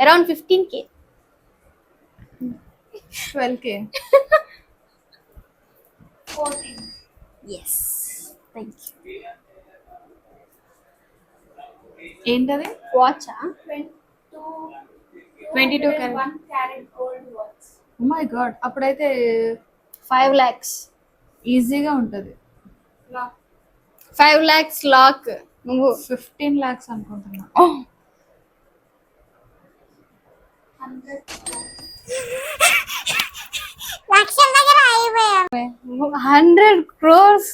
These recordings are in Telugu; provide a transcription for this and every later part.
Around 15K. 12K. 14. Yes, thank you. ఏంటది? వాచా? 22 carat. 1 carat gold watch. Oh my god, అప్పుడైతే 5 lakhs. ఈజీగా ఉంటుంది. Lock. 5 lakhs lock. నువ్వు 15 lakhs అనుకుంటున్నా. 100. 100 crores.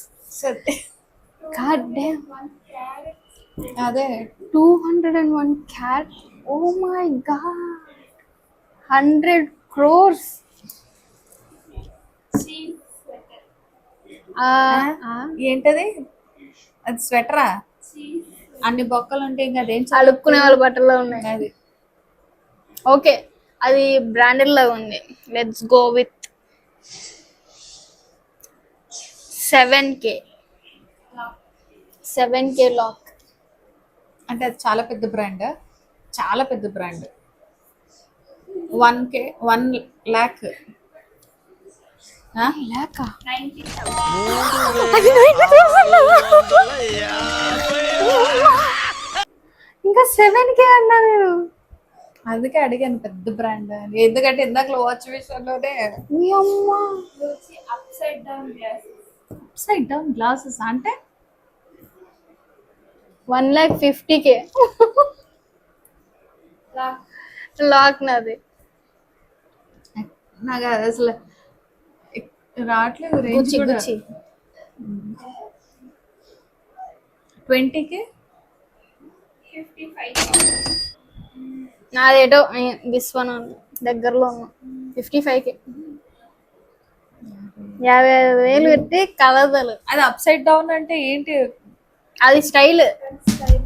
God damn. 1 carat. అదే 201 cat. Oh my god. 100 crores. Cheap sweater. ఏంటది? అది స్వెటరా? Cheap. అన్ని బొక్కలు ఉంటే ఇంకా అదేం అడుక్కునే వాళ్ళ బట్టల్లో ఉన్నాయి. అది ఓకే, అది బ్రాండెడ్ లాగా ఉంది. Let's go with 7K. Lock. 7K lock. అంటే అది చాలా పెద్ద బ్రాండ్, చాలా పెద్ద బ్రాండ్. 1K, 1 lakh. లేక 90,000. ఇంకా 7K అన్నా నేను. అందుకే అడిగాను పెద్ద బ్రాండ్ అని. ఎందుకంటే ఇందాక వాచ్ విషయంలోనే మీ అమ్మ. Gucci upside down glasses. Side down glasses అంటే 1,50,000 Lock. లాక్ నాది. నాకు అది అసలు రావట్లేదు. రేంజ్ గుచ్చి కూడా గుచ్చి 20K. 55,000. నాదేటో విశ్వన దగ్గరలో ఉన్నా. 55K. 55,000 పెట్టి కలదలు. అది అప్ సైడ్ డౌన్ అంటే ఏంటి? అది స్టైల్. Style.